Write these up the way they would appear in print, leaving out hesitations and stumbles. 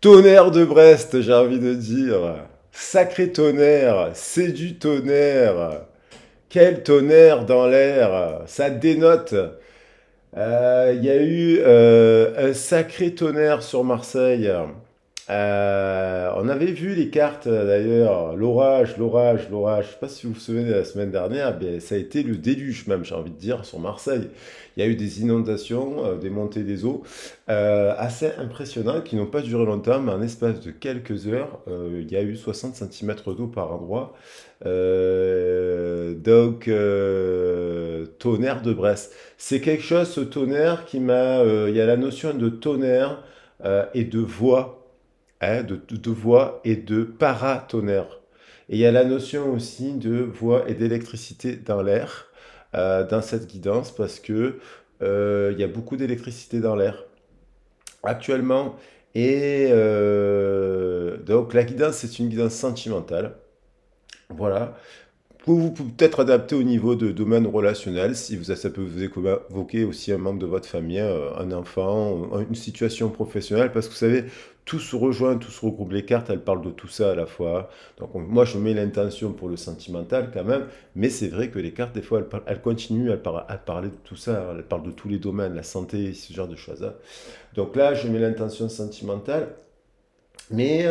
Tonnerre de Brest, j'ai envie de dire. Sacré tonnerre, c'est du tonnerre. Quel tonnerre dans l'air, ça dénote. Il y a eu un sacré tonnerre sur Marseille. On avait vu les cartes d'ailleurs, l'orage, l'orage, l'orage. Je ne sais pas si vous vous souvenez de la semaine dernière, mais ça a été le déluge même, j'ai envie de dire, sur Marseille. Il y a eu des inondations, des montées des eaux assez impressionnantes qui n'ont pas duré longtemps, mais en espace de quelques heures, il y a eu 60 centimètres d'eau par endroit. Tonnerre de Brest. C'est quelque chose, ce tonnerre, qui m'a. Il y a la notion de tonnerre et de voix, hein, de voix et de paratonnerre. Et il y a la notion aussi de voix et d'électricité dans l'air, dans cette guidance, parce que il y a beaucoup d'électricité dans l'air actuellement. Et donc la guidance, c'est une guidance sentimentale. Voilà. Vous pouvez peut-être adapter au niveau de domaine relationnel, si vous, ça peut vous évoquer aussi un membre de votre famille, un enfant, une situation professionnelle, parce que vous savez, tout se rejoint, tout se regroupe. Les cartes, elles parlent de tout ça à la fois. Donc moi, je mets l'intention pour le sentimental quand même, mais c'est vrai que les cartes, des fois, elles continuent à parler de tout ça. Elles parlent de tous les domaines, la santé, ce genre de choses. Donc là, je mets l'intention sentimentale. Mais,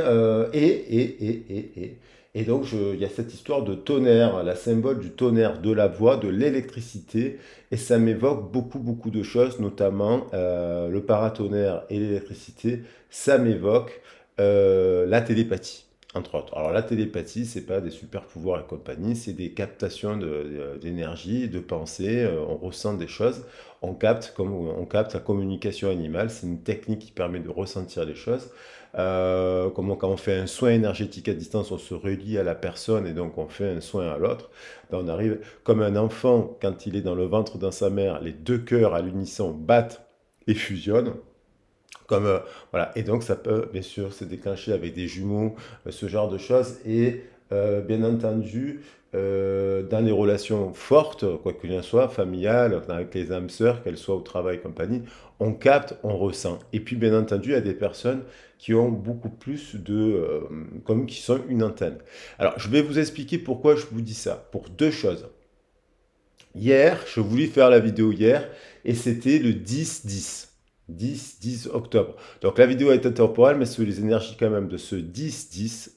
et donc, il y a cette histoire de tonnerre, la symbole du tonnerre, de la voix, de l'électricité, et ça m'évoque beaucoup, beaucoup de choses, notamment le paratonnerre et l'électricité, ça m'évoque la télépathie, entre autres. Alors, la télépathie, c'est pas des super pouvoirs et compagnie, c'est des captations d'énergie, de pensée, on ressent des choses, comme on capte la communication animale, c'est une technique qui permet de ressentir les choses. Comment quand on fait un soin énergétique à distance, on se relie à la personne et donc on fait un soin à l'autre. Ben, on arrive comme un enfant quand il est dans le ventre de sa mère, les deux cœurs à l'unisson battent et fusionnent. Comme, voilà. Et donc ça peut bien sûr se déclencher avec des jumeaux, ce genre de choses. Et bien entendu, dans les relations fortes, quoi qu'il en soit, familiales, avec les âmes sœurs, qu'elles soient au travail et compagnie, on capte, on ressent. Et puis bien entendu, il y a des personnes qui ont beaucoup plus comme qui sont une antenne. Alors je vais vous expliquer pourquoi je vous dis ça. Pour deux choses. Hier, je voulais faire la vidéo hier et c'était le 10-10. 10 octobre. Donc la vidéo est intemporelle, mais sur les énergies quand même de ce 10-10.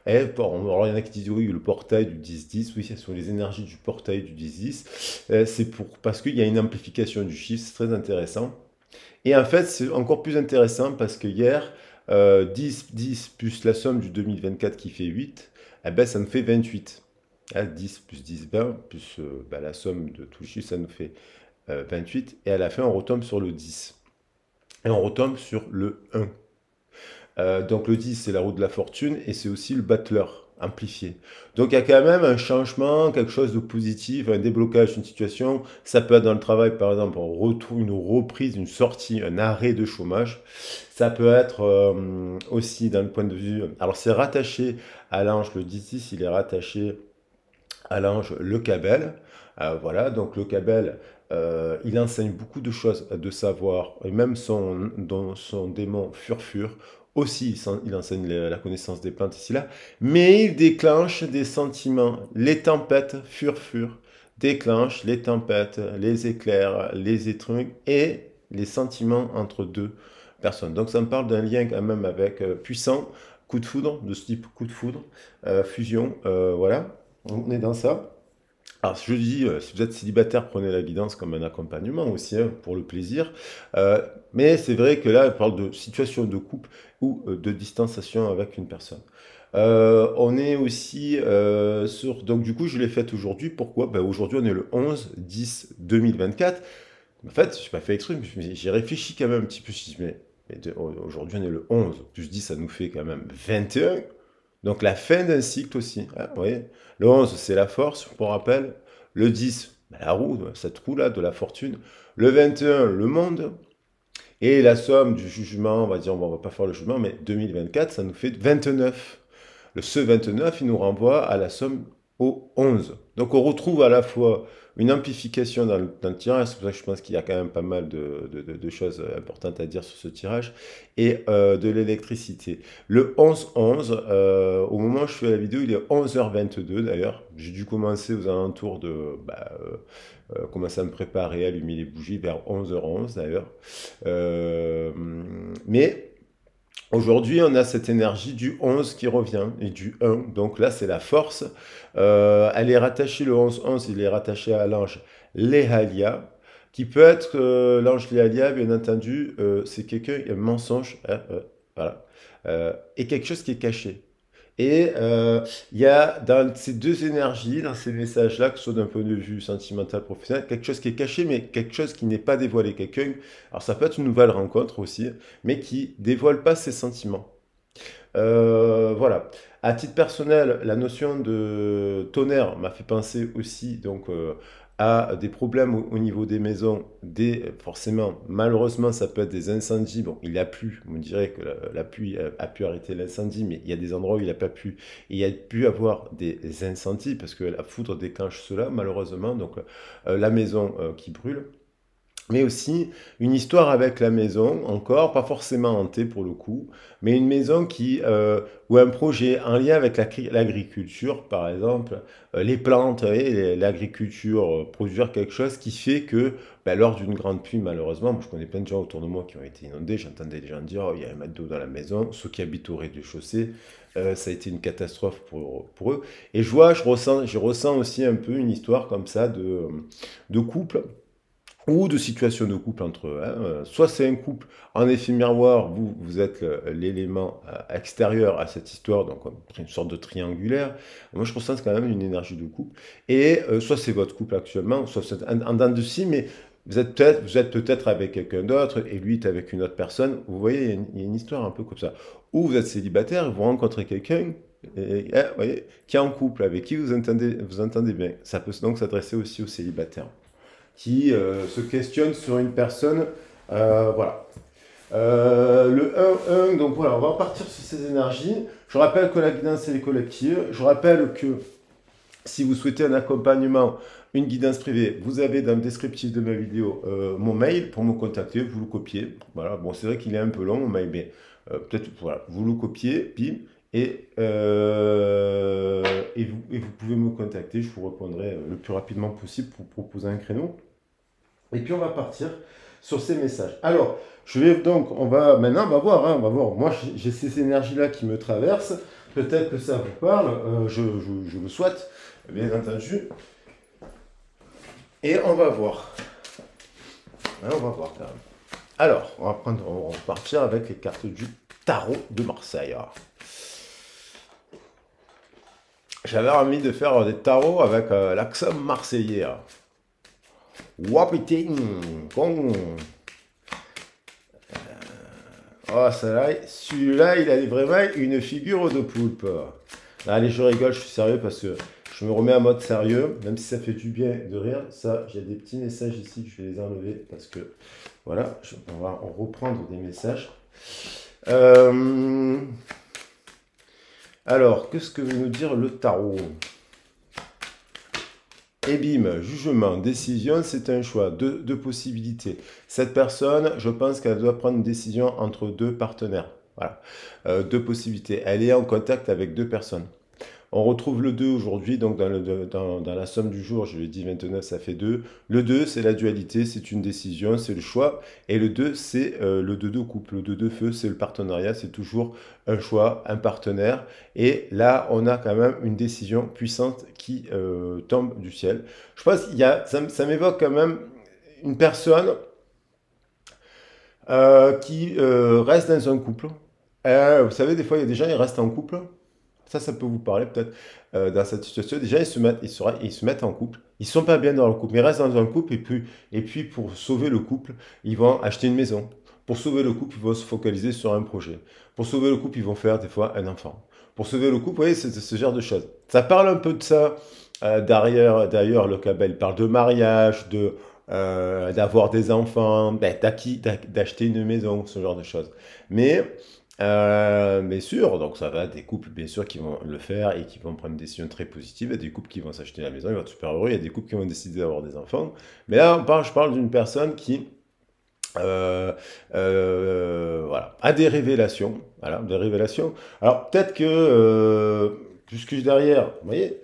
Et bon, alors il y en a qui disent oui, le portail du 10-10, oui, ce sont les énergies du portail du 10-10. Parce qu'il y a une amplification du chiffre, c'est très intéressant. Et en fait, c'est encore plus intéressant parce que hier, 10 plus la somme du 2024 qui fait 8, eh ben, ça nous fait 28. Ah, 10 plus 10, 20, plus bah, la somme de tout le chiffre, ça nous fait 28. Et à la fin, on retombe sur le 10. Et on retombe sur le 1. Donc le 10, c'est la roue de la fortune et c'est aussi le battleur amplifié. Donc il y a quand même un changement, quelque chose de positif, un déblocage d'une situation. Ça peut être dans le travail, par exemple, on retrouve une reprise, une sortie, un arrêt de chômage. Ça peut être aussi dans le point de vue... Alors c'est rattaché à l'ange, le 10, il est rattaché à l'ange le Cabel. Voilà, donc le Cabel, il enseigne beaucoup de choses de savoir, et même son démon Furfur, aussi il enseigne la connaissance des plantes ici là, mais il déclenche des sentiments. Les tempêtes, Furfur, déclenchent les tempêtes, les éclairs, les étrennes et les sentiments entre deux personnes. Donc ça me parle d'un lien quand même avec puissant, coup de foudre, de ce type coup de foudre, fusion, voilà. On est dans ça. Alors, je dis, si vous êtes célibataire, prenez la guidance comme un accompagnement aussi, hein, pour le plaisir. Mais c'est vrai que là, on parle de situation de couple ou de distanciation avec une personne. On est aussi sur... Donc, du coup, je l'ai faite aujourd'hui. Pourquoi? Ben, aujourd'hui, on est le 11-10-2024. En fait, je n'ai pas fait exprès, mais j'ai réfléchi quand même un petit peu. Je me suis dit, aujourd'hui, on est le 11, plus 10, ça nous fait quand même 21. Donc la fin d'un cycle aussi. Hein, vous voyez, le 11, c'est la force, pour rappel. Le 10, bah, la roue, cette roue-là de la fortune. Le 21, le monde. Et la somme du jugement, on va dire, on va pas faire le jugement, mais 2024, ça nous fait 29. Ce 29, il nous renvoie à la somme au 11. Donc on retrouve à la fois une amplification dans le tirage, c'est pour ça que je pense qu'il y a quand même pas mal de choses importantes à dire sur ce tirage, et de l'électricité. Le 11-11, au moment où je fais la vidéo, il est 11h22 d'ailleurs. J'ai dû commencer aux alentours de... commencer à me préparer, allumer les bougies vers 11h11 d'ailleurs. Euh, mais aujourd'hui, on a cette énergie du 11 qui revient et du 1. Donc là, c'est la force. Elle est rattachée, le 11-11, il est rattaché à l'ange Lehalia, qui peut être l'ange Lehalia, bien entendu, c'est quelqu'un, un mensonge, hein, voilà, et quelque chose qui est caché. Et il y a dans ces deux énergies, dans ces messages-là, que ce soit d'un point de vue sentimental, professionnel, quelque chose qui est caché, mais quelque chose qui n'est pas dévoilé. Quelqu'un, alors ça peut être une nouvelle rencontre aussi, mais qui dévoile pas ses sentiments. Voilà. À titre personnel, la notion de tonnerre m'a fait penser aussi donc à des problèmes au niveau des maisons. Forcément, malheureusement, ça peut être des incendies. Bon, il a plu. On dirait que la pluie a pu arrêter l'incendie, mais il y a des endroits où il n'a pas pu. Et il y a pu avoir des incendies parce que la foudre déclenche cela, malheureusement. Donc, la maison qui brûle, mais aussi une histoire avec la maison, encore, pas forcément hantée pour le coup, mais une maison ou un projet en lien avec l'agriculture, par exemple, les plantes et l'agriculture, produire quelque chose qui fait que ben, lors d'une grande pluie, malheureusement, moi, je connais plein de gens autour de moi qui ont été inondés, j'entendais des gens dire, oh, il y a un mètre d'eau dans la maison, ceux qui habitent au rez-de-chaussée, ça a été une catastrophe pour eux. Et je ressens aussi un peu une histoire comme ça de couple ou de situation de couple entre eux, hein. Soit c'est un couple en effet miroir, vous êtes l'élément extérieur à cette histoire, donc une sorte de triangulaire. Moi je ressens quand même une énergie de couple. Et soit c'est votre couple actuellement, soit c'est en dents de scie, mais vous êtes peut-être avec quelqu'un d'autre et lui est avec une autre personne. Vous voyez, il y a une histoire un peu comme ça. Ou vous êtes célibataire et vous rencontrez quelqu'un vous voyez, qui est en couple, avec qui vous entendez bien. Ça peut donc s'adresser aussi aux célibataires qui se questionne sur une personne. Voilà. Le 1-1, donc voilà, on va repartir sur ces énergies. Je rappelle que la guidance, elle est collective. Je rappelle que si vous souhaitez un accompagnement, une guidance privée, vous avez dans le descriptif de ma vidéo mon mail pour me contacter, vous le copiez. Voilà, bon, c'est vrai qu'il est un peu long, mon mail, mais peut-être, voilà, vous le copiez, puis, et vous pouvez me contacter, je vous répondrai le plus rapidement possible pour proposer un créneau. Et puis on va partir sur ces messages. Alors, maintenant, on va voir, hein, on va voir. Moi, j'ai ces énergies-là qui me traversent. Peut-être que ça vous parle. Je le souhaite, bien entendu. Et on va voir. Hein, on va voir quand même. Alors, on va partir avec les cartes du tarot de Marseille. J'avais envie de faire des tarots avec l'accent marseillais. Wapiting, con. Oh, celui-là, il a vraiment une figure de poulpe. Allez, je rigole, je suis sérieux parce que je me remets en mode sérieux, même si ça fait du bien de rire. Ça, j'ai des petits messages ici que je vais les enlever parce que, voilà, on va reprendre des messages. Alors, qu'est-ce que veut nous dire le tarot? Et bim, jugement, décision, c'est un choix, deux possibilités. Cette personne, je pense qu'elle doit prendre une décision entre deux partenaires. Voilà, deux possibilités. Elle est en contact avec deux personnes. On retrouve le 2 aujourd'hui, donc dans la somme du jour, je l'ai dit 29, ça fait 2. Le 2, c'est la dualité, c'est une décision, c'est le choix. Et le 2, c'est le 2 de couple. Le 2 de feu, c'est le partenariat, c'est toujours un choix, un partenaire. Et là, on a quand même une décision puissante qui tombe du ciel. Je pense ça m'évoque quand même une personne qui reste dans un couple. Vous savez, des fois, il y a des gens, ils restent en couple. Ça peut vous parler peut-être dans cette situation. Déjà, ils se mettent en couple. Ils ne sont pas bien dans le couple, mais ils restent dans un couple. Et puis, pour sauver le couple, ils vont acheter une maison. Pour sauver le couple, ils vont se focaliser sur un projet. Pour sauver le couple, ils vont faire des fois un enfant. Pour sauver le couple, vous voyez, c'est ce genre de choses. Ça parle un peu de ça. D'ailleurs, le Kabbalah, il parle de mariage, d'avoir des enfants, d'acheter une maison, ce genre de choses. Mais Bien sûr, donc ça va être des couples bien sûr qui vont le faire et qui vont prendre une décision très positive. Il y a des couples qui vont s'acheter la maison, ils vont être super heureux. Il y a des couples qui vont décider d'avoir des enfants. Mais là, je parle d'une personne qui voilà, a des révélations. Voilà, des révélations. Alors peut-être que, puisque derrière, vous voyez,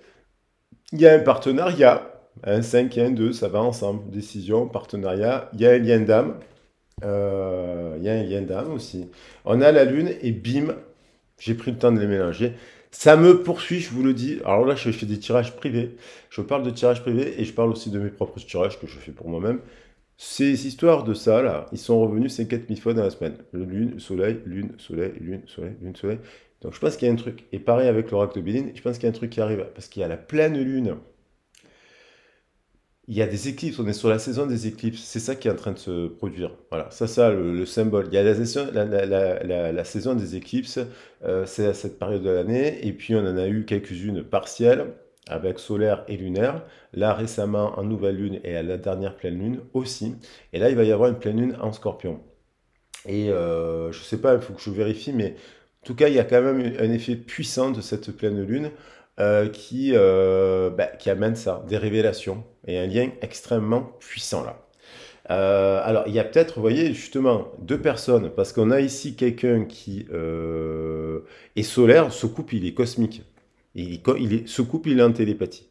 il y a un partenariat. Un 5 et un 2, ça va ensemble. Décision, partenariat. Il y a un lien d'âme. Il y a un lien d'âme aussi. On a la lune et bim, j'ai pris le temps de les mélanger. Ça me poursuit, je vous le dis. Alors là, je fais des tirages privés. Je parle de tirages privés et je parle aussi de mes propres tirages que je fais pour moi-même. Ces histoires de ça, là, ils sont revenus 5000 fois dans la semaine. Lune, soleil, lune, soleil, lune, soleil, lune, soleil. Donc je pense qu'il y a un truc. Et pareil avec l'oracle de Béline, je pense qu'il y a un truc qui arrive. Parce qu'il y a la pleine lune. Il y a des éclipses, on est sur la saison des éclipses, c'est ça qui est en train de se produire. Voilà, ça le symbole. Il y a la saison des éclipses, c'est à cette période de l'année, et puis on en a eu quelques-unes partielles, avec solaire et lunaire. Là, récemment, en nouvelle lune et à la dernière pleine lune aussi. Et là, il va y avoir une pleine lune en scorpion. Et je sais pas, il faut que je vérifie, mais en tout cas, il y a quand même un effet puissant de cette pleine lune qui amène ça, des révélations et un lien extrêmement puissant là. Alors, il y a peut-être, vous voyez, justement, deux personnes, parce qu'on a ici quelqu'un qui est solaire, ce couple, il est cosmique. Ce couple, il est en télépathie.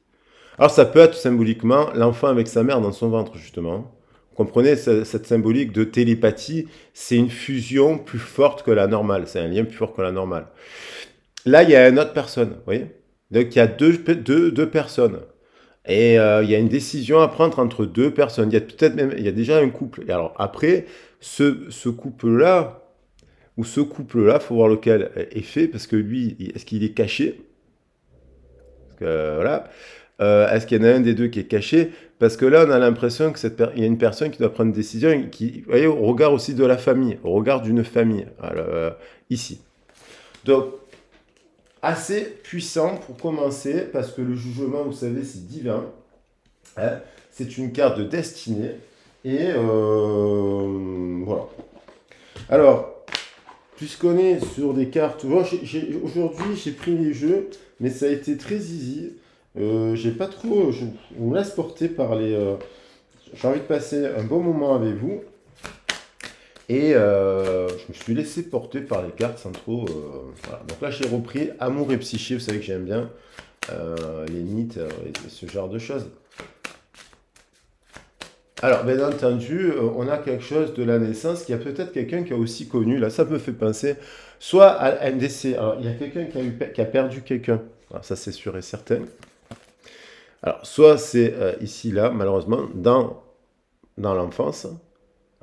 Alors, ça peut être symboliquement l'enfant avec sa mère dans son ventre, justement. Vous comprenez, cette symbolique de télépathie, c'est une fusion plus forte que la normale, c'est un lien plus fort que la normale. Là, il y a une autre personne, vous voyez? Donc, il y a deux personnes. Et il y a une décision à prendre entre deux personnes. Il y a peut-être même, il y a déjà un couple. Et alors après, ce couple-là, ou ce couple-là, faut voir lequel est fait, parce que lui, est-ce qu'il est caché? Parce que, voilà. Est-ce qu'il y en a un des deux qui est caché? Parce que là, on a l'impression que il y a une personne qui doit prendre une décision, qui, vous voyez, au regard aussi de la famille, au regard d'une famille, alors, ici. Donc, assez puissant pour commencer, parce que le jugement, vous savez, c'est divin. Hein, c'est une carte de destinée. Et voilà. Alors, puisqu'on est sur des cartes... Aujourd'hui, j'ai pris les jeux, mais ça a été très easy. J'ai pas trop... Je me laisse porter par les... j'ai envie de passer un bon moment avec vous. Et je me suis laissé porter par les cartes sans trop... voilà. Donc là, j'ai repris Amour et Psyché. Vous savez que j'aime bien les mythes et ce genre de choses. Alors, bien entendu, on a quelque chose de la naissance qui a peut-être quelqu'un qui a aussi connu. Là, ça me fait penser soit à un décès. Alors, il y a quelqu'un qui a perdu quelqu'un. Alors, ça, c'est sûr et certain. Alors, soit c'est ici, là, malheureusement, dans l'enfance.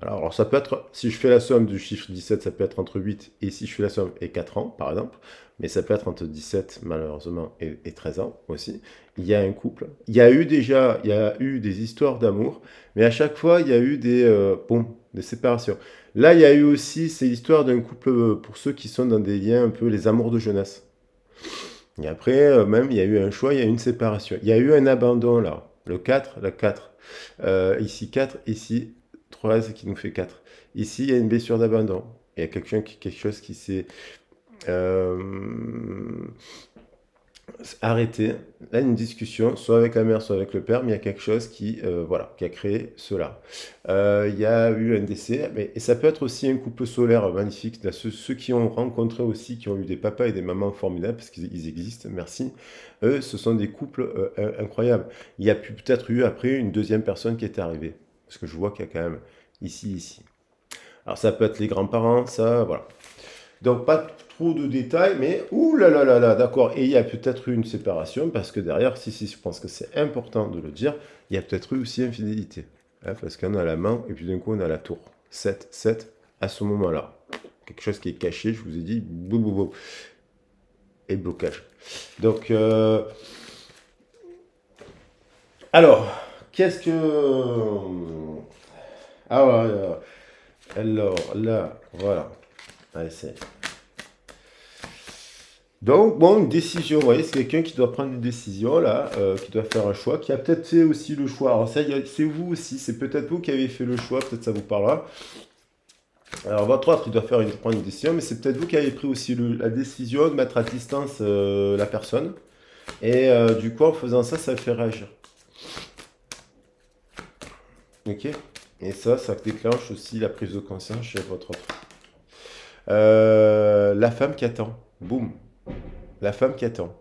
Alors, ça peut être, si je fais la somme du chiffre 17, ça peut être entre 8 et si je fais la somme et 4 ans, par exemple. Mais ça peut être entre 17, malheureusement, et 13 ans aussi. Il y a un couple. Il y a eu des histoires d'amour, mais à chaque fois, il y a eu des séparations. Là, il y a eu aussi ces histoires d'un couple, pour ceux qui sont dans des liens un peu les amours de jeunesse. Et après, même, il y a eu un choix, il y a eu une séparation. Il y a eu un abandon, là. Le 4, la 4. Ici 4, ici 3, qui nous fait 4. Ici, il y a une blessure d'abandon. Il y a quelque chose qui s'est arrêté. Là, une discussion, soit avec la mère, soit avec le père, mais il y a quelque chose voilà, qui a créé cela. Il y a eu un décès, et ça peut être aussi un couple solaire magnifique. Ceux qui ont rencontré aussi, qui ont eu des papas et des mamans formidables, parce qu'ils existent, merci. Eux, ce sont des couples incroyables. Il y a peut-être eu après une deuxième personne qui est arrivée. Parce que je vois qu'il y a quand même ici. Alors ça peut être les grands-parents, ça, voilà. Donc pas trop de détails, mais ouh là là là là, d'accord. Et il y a peut-être eu une séparation, parce que derrière, si, je pense que c'est important de le dire, il y a peut-être eu aussi infidélité. Hein, parce qu'on a la main, et puis d'un coup on a la tour. 7, 7, à ce moment-là. Quelque chose qui est caché, je vous ai dit, boum, boum, boum. Et blocage. Donc, alors, qu'est-ce que... Alors, là, voilà. Allez, c'est... Donc, bon, une décision, vous voyez, c'est quelqu'un qui doit prendre une décision, là, qui doit faire un choix, qui a peut-être fait aussi le choix. Alors ça, c'est vous aussi, c'est peut-être vous qui avez fait le choix, peut-être ça vous parlera. Alors, votre autre, il doit prendre une décision, mais c'est peut-être vous qui avez pris aussi la décision de mettre à distance la personne. Et du coup, en faisant ça, ça le fait réagir. Ok? Et ça déclenche aussi la prise de conscience chez votre autre. La femme qui attend. Boum. La femme qui attend.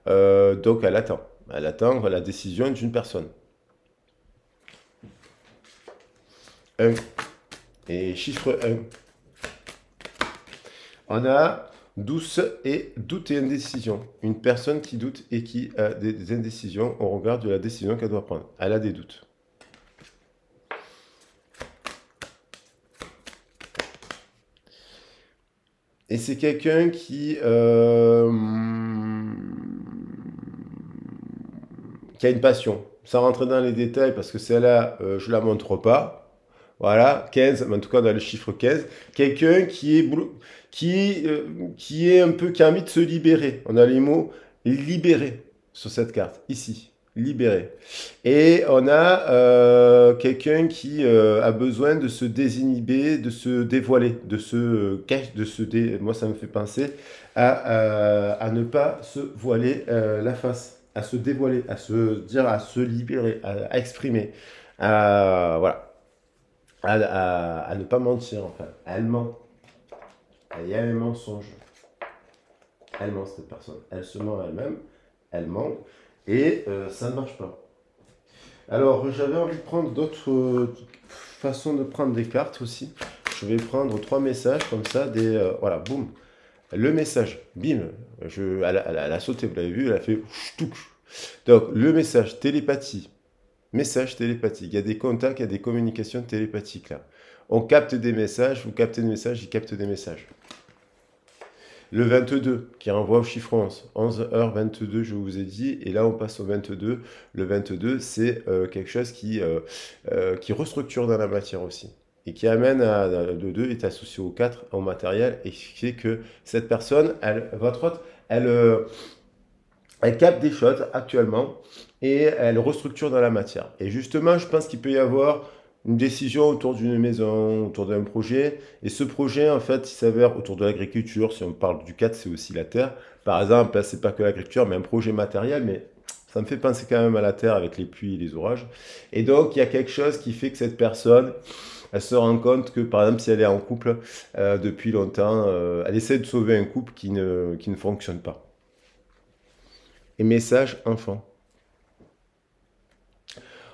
Donc, elle attend. Elle attend la décision d'une personne. Un. Et chiffre 1. On a douce et doute et indécision. Une personne qui doute et qui a des indécisions au regard de la décision qu'elle doit prendre. Elle a des doutes. Et c'est quelqu'un qui a une passion. Sans rentrer dans les détails, parce que celle-là, je ne la montre pas. Voilà, 15, mais en tout cas, on a le chiffre 15. Quelqu'un qui est un peu, qui a envie de se libérer. On a les mots libérer sur cette carte, ici. Libérer. Et on a quelqu'un qui a besoin de se désinhiber, de se dévoiler, de se cacher, moi ça me fait penser à ne pas se voiler la face, à se dévoiler, à se dire, à se libérer, à exprimer, voilà, à ne pas mentir enfin. Elle ment, il y a un mensonge, elle ment cette personne, elle se ment elle-même, elle ment et ça ne marche pas. Alors, j'avais envie de prendre d'autres façons de prendre des cartes aussi. Je vais prendre 3 messages comme ça, voilà, boum. Le message, bim, elle a sauté, vous l'avez vu, elle a fait ch'touk. Donc, le message, télépathie. Message télépathique. Il y a des contacts, il y a des communications télépathiques là. On capte des messages, vous captez des messages, ils captent des messages. Le 22 qui renvoie au chiffre 11. 11h22, je vous ai dit. Et là, on passe au 22. Le 22, c'est quelque chose qui restructure dans la matière aussi. Et qui amène le 2 est associé au 4 en matériel. Et qui fait que cette personne, votre hôte, elle capte des choses actuellement. Et elle restructure dans la matière. Et justement, je pense qu'il peut y avoir une décision autour d'une maison, autour d'un projet. Et ce projet, en fait, il s'avère autour de l'agriculture. Si on parle du 4, c'est aussi la terre. Par exemple, là, c'est pas que l'agriculture, mais un projet matériel. Mais ça me fait penser quand même à la terre avec les pluies et les orages. Et donc, il y a quelque chose qui fait que cette personne, elle se rend compte que, par exemple, si elle est en couple depuis longtemps, elle essaie de sauver un couple qui ne fonctionne pas. Et message enfant.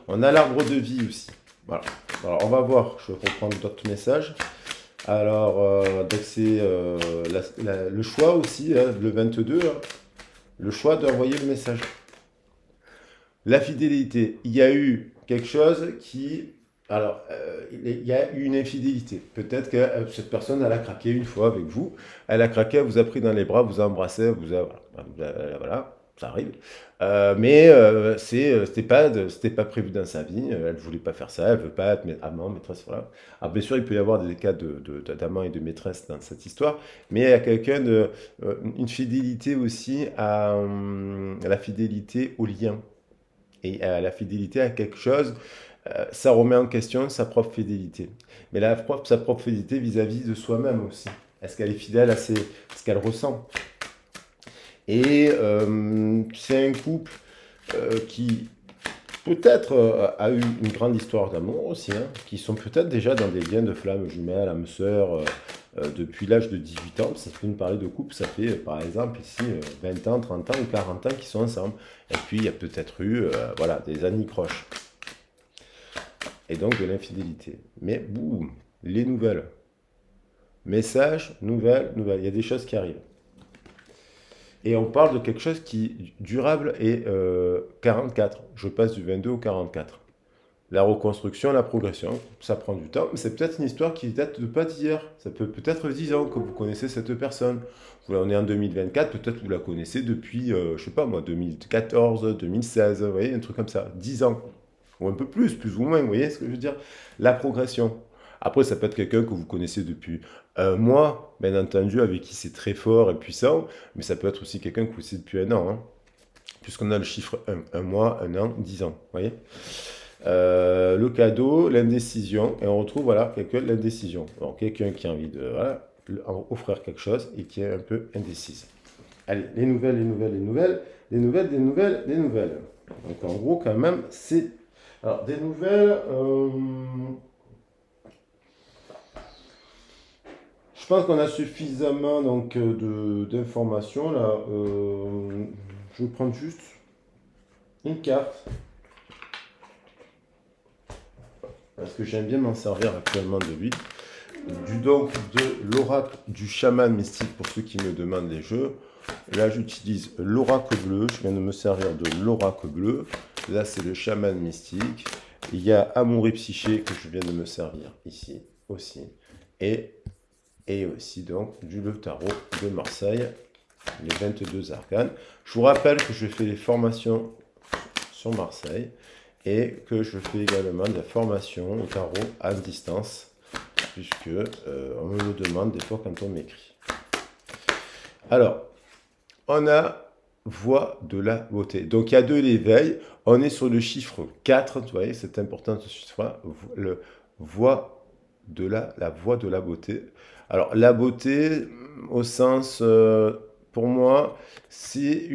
On a l'arbre de vie aussi. Voilà. Alors, on va voir. Je vais reprendre d'autres messages. Alors, donc c'est le choix aussi, hein, le 22, hein, le choix d'envoyer le message. La fidélité. Il y a eu quelque chose qui... Alors, il y a eu une infidélité. Peut-être que cette personne, elle a craqué une fois avec vous. Elle a craqué, elle vous a pris dans les bras, vous a embrassé, voilà, ça arrive. Mais c'était pas prévu dans sa vie. Elle voulait pas faire ça. Elle veut pas être amant, maîtresse. Voilà. Alors, bien sûr, il peut y avoir des cas d'amant et de maîtresse dans cette histoire. Mais il y a quelqu'un une fidélité aussi à la fidélité au lien et à la fidélité à quelque chose. Ça remet en question sa propre fidélité. Mais sa propre fidélité vis-à-vis de soi-même aussi. Est-ce qu'elle est fidèle à ce qu'elle ressent? Et c'est un couple qui peut-être a eu une grande histoire d'amour aussi, hein, qui sont peut-être déjà dans des liens de flammes jumelles, âmes sœurs, depuis l'âge de 18 ans. Ça peut nous parler de couple, ça fait par exemple ici 20 ans, 30 ans ou 40 ans qu'ils sont ensemble. Et puis il y a peut-être eu voilà, des anicroches. Et donc de l'infidélité. Mais boum, les nouvelles. Message, nouvelles, nouvelles. Il y a des choses qui arrivent. Et on parle de quelque chose qui est durable et 44. Je passe du 22 au 44. La reconstruction, la progression, ça prend du temps. Mais c'est peut-être une histoire qui date de pas d'hier. Ça peut peut-être 10 ans que vous connaissez cette personne. On est en 2024, peut-être que vous la connaissez depuis, je sais pas moi, 2014, 2016, vous voyez, un truc comme ça. 10 ans. Ou un peu plus ou moins, vous voyez ce que je veux dire? La progression. Après, ça peut être quelqu'un que vous connaissez depuis un mois, bien entendu, avec qui c'est très fort et puissant, mais ça peut être aussi quelqu'un que vous connaissez depuis un an, hein, puisqu'on a le chiffre un mois, un an, 10 ans, vous voyez? Le cadeau, l'indécision, et on retrouve voilà, l'indécision. Donc quelqu'un qui a envie de voilà, offrir quelque chose et qui est un peu indécise. Allez, les nouvelles, les nouvelles, les nouvelles, les nouvelles, des nouvelles, des nouvelles. Donc en gros, quand même, c'est... Alors, des nouvelles... Je pense qu'on a suffisamment donc, d'informations là. Je vais prendre juste une carte parce que j'aime bien m'en servir actuellement de lui. Donc de l'oracle du chaman mystique pour ceux qui me demandent les jeux. Là j'utilise l'oracle bleu, je viens de me servir de l'oracle bleu. Là c'est le chaman mystique. Il y a Amour et Psyché que je viens de me servir ici aussi. Et aussi donc le tarot de Marseille, les 22 arcanes. Je vous rappelle que je fais les formations sur Marseille et que je fais également de la formation au tarot à distance, puisque on me le demande des fois quand on m'écrit. Alors, on a voix de la beauté. Donc il y a de l'éveil, on est sur le chiffre 4, vous voyez, c'est important ce chiffre-là, le voix de la voix de la beauté. Alors la beauté, au sens, pour moi, c'est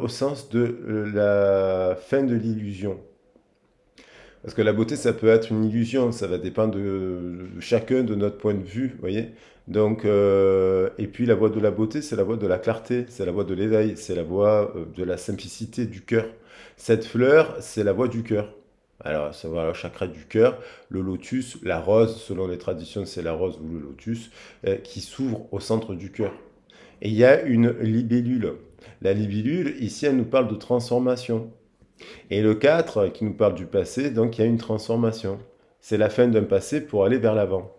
au sens de la fin de l'illusion. Parce que la beauté, ça peut être une illusion, ça va dépendre de chacun de notre point de vue, vous voyez. Donc, et puis la voie de la beauté, c'est la voie de la clarté, c'est la voie de l'éveil, c'est la voie de la simplicité du cœur. Cette fleur, c'est la voie du cœur. Alors, ça va le chakra du cœur, le lotus, la rose, selon les traditions, c'est la rose ou le lotus, qui s'ouvre au centre du cœur. Et il y a une libellule. La libellule, ici, elle nous parle de transformation. Et le 4 qui nous parle du passé, donc il y a une transformation. C'est la fin d'un passé pour aller vers l'avant.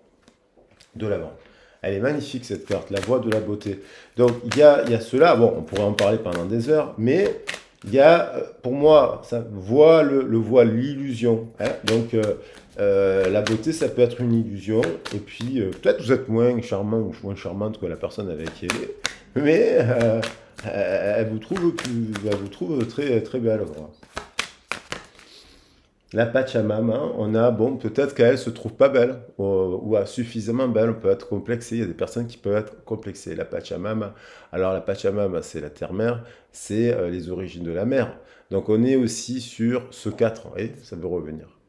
De l'avant. Elle est magnifique cette carte, la voie de la beauté. Donc il y a cela, bon on pourrait en parler pendant des heures, mais il y a, pour moi, ça voit le voile, l'illusion. Hein. Donc la beauté ça peut être une illusion, et puis peut-être vous êtes moins charmant ou moins charmante que la personne avec qui elle est, mais elle vous trouve très, très belle. Voilà. La Pachamama, on a, bon, peut-être qu'elle se trouve pas belle, ou suffisamment belle, on peut être complexé, il y a des personnes qui peuvent être complexées. La Pachamama, alors la Pachamama, c'est la terre-mère, c'est les origines de la mer. Donc on est aussi sur ce 4, et ça veut revenir.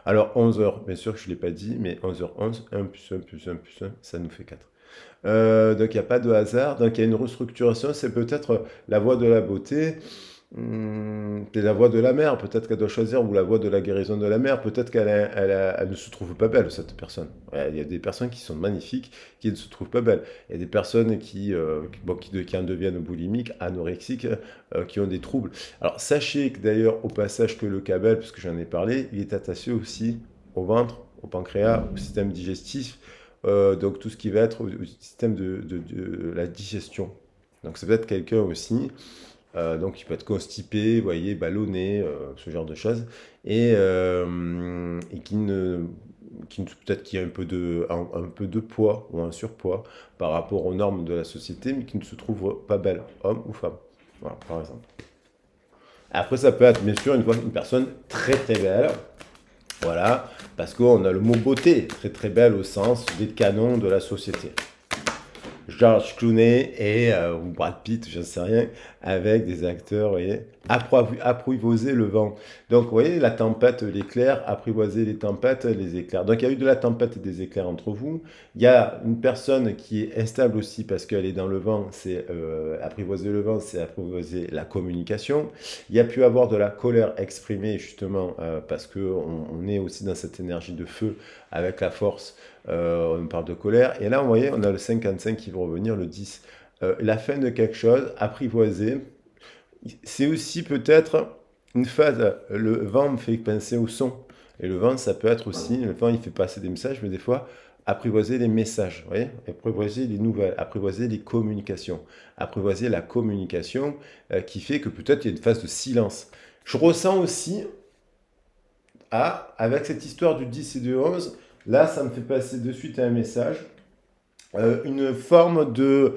Alors 11 heures, bien sûr que je ne l'ai pas dit, mais 11h11, 1 plus 1 plus 1 plus 1, ça nous fait 4. Donc il n'y a pas de hasard, donc il y a une restructuration, c'est peut-être la voie de la beauté. C'est la voie de la mère, peut-être qu'elle doit choisir, ou la voie de la guérison de la mère, peut-être qu'elle ne se trouve pas belle, cette personne. Ouais, il y a des personnes qui sont magnifiques, qui ne se trouvent pas belles. Il y a des personnes qui en deviennent boulimiques, anorexiques, qui ont des troubles. Alors sachez que d'ailleurs, au passage, que le cabel, puisque j'en ai parlé, il est attaché aussi au ventre, au pancréas, au système digestif, donc tout ce qui va être au système de la digestion. Donc ça peut être quelqu'un aussi... donc il peut être constipé, vous voyez, ballonné, ce genre de choses, et peut-être qu'il y a un peu de poids ou un surpoids par rapport aux normes de la société, mais qui ne se trouve pas belle, homme ou femme, voilà, par exemple. Après, ça peut être bien sûr une personne très très belle, voilà, parce qu'on a le mot beauté, très très belle au sens des canons de la société. George Clooney ou Brad Pitt, je ne sais rien, avec des acteurs, vous voyez, apprivoiser le vent. Donc, vous voyez, la tempête, l'éclair, apprivoiser les tempêtes, les éclairs. Donc, il y a eu de la tempête et des éclairs entre vous. Il y a une personne qui est instable aussi parce qu'elle est dans le vent, c'est apprivoiser le vent, c'est apprivoiser la communication. Il y a pu avoir de la colère exprimée, justement, parce qu'on est aussi dans cette énergie de feu avec la force. On parle de colère. Et là, vous voyez, on a le 55 qui va revenir, le 10. La fin de quelque chose, apprivoiser. C'est aussi peut-être une phase. Le vent me fait penser au son. Et le vent, ça peut être aussi, le vent, il fait passer des messages, mais des fois, apprivoiser les messages, vous voyez, apprivoiser les nouvelles, apprivoiser les communications, apprivoiser la communication qui fait que peut-être il y a une phase de silence. Je ressens aussi, avec cette histoire du 10 et du 11, là, ça me fait passer de suite à un message, une forme de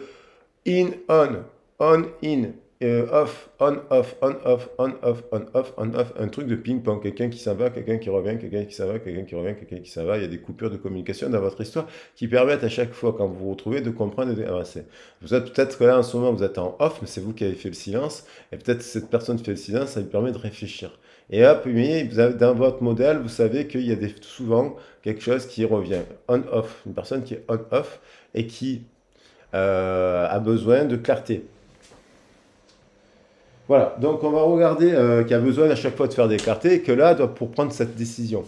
in-on, on-in. off, on, off, on, off, on, off, on, off, on, off, un truc de ping-pong, quelqu'un qui s'en va, quelqu'un qui revient, quelqu'un qui s'en va, quelqu'un qui revient, quelqu'un qui s'en va, il y a des coupures de communication dans votre histoire qui permettent à chaque fois, quand vous vous retrouvez, de comprendre et d'avancer. Vous êtes peut-être que là, en ce moment, vous êtes en off, mais c'est vous qui avez fait le silence, et peut-être cette personne fait le silence, ça lui permet de réfléchir. Et hop, oui, vous avez, dans votre modèle, vous savez qu'il y a souvent quelque chose qui revient, on-off, une personne qui est on-off et qui a besoin de clarté. Voilà, donc on va regarder qui a besoin à chaque fois de faire des clartés et que là, pour prendre cette décision.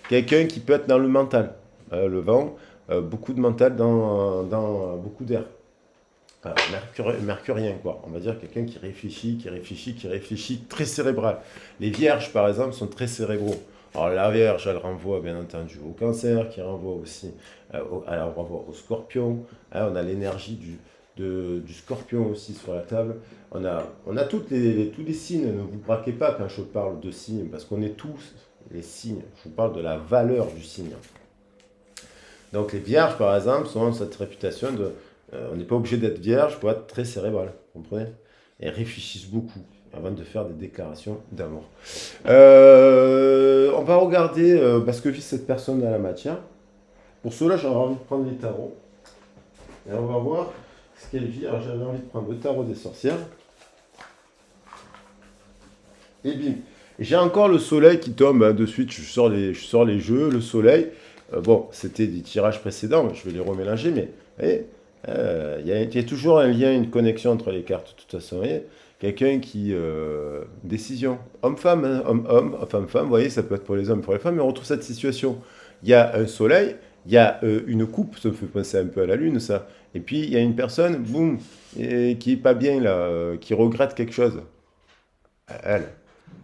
Quelqu'un qui peut être dans le mental, le vent, beaucoup de mental dans beaucoup d'air. Mercurien, quoi. On va dire quelqu'un qui réfléchit, qui réfléchit, qui réfléchit, très cérébral. Les vierges, par exemple, sont très cérébraux. Alors la Vierge, elle renvoie bien entendu au Cancer, qui renvoie aussi, elle renvoie au Scorpion. Hein, on a l'énergie du Scorpion aussi sur la table. On a tous les signes. Ne vous braquez pas quand je parle de signes, parce qu'on est tous les signes. Je vous parle de la valeur du signe. Donc les Vierges, par exemple, ont cette réputation de... on n'est pas obligé d'être vierge pour être très cérébral, vous comprenez? Et réfléchissent beaucoup avant de faire des déclarations d'amour. On va regarder ce que vit cette personne dans la matière. Pour cela, j'aurais envie de prendre les tarots. Et on va voir ce qu'elle vit. Alors j'avais envie de prendre le tarot des sorcières. Et bim. J'ai encore le soleil qui tombe. Hein, de suite, je sors les jeux, le soleil. Bon, c'était des tirages précédents, je vais les remélanger, mais vous voyez, il y a toujours un lien, une connexion entre les cartes, de toute façon. Vous voyez, quelqu'un qui... décision. Homme-femme, hein, homme-homme, femme-femme, vous voyez, ça peut être pour les hommes, pour les femmes, mais on retrouve cette situation. Il y a un soleil, il y a une coupe, ça me fait penser un peu à la lune, ça. Et puis, il y a une personne, boum, qui est pas bien, là, qui regrette quelque chose. Elle.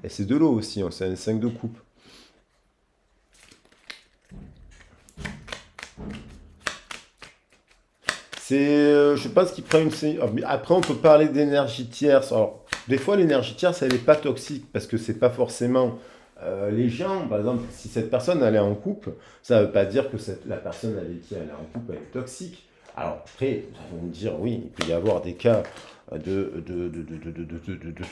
Et c'est de l'eau aussi, hein, c'est un 5 de coupe. Je pense qu'il prend une... Après, on peut parler d'énergie tierce. Alors, des fois, l'énergie tierce, elle n'est pas toxique, parce que c'est pas forcément... les gens, par exemple, si cette personne, elle est en couple, ça ne veut pas dire que la personne avec qui elle est en couple, elle est toxique. Alors, après, vous allez me dire, oui, il peut y avoir des cas de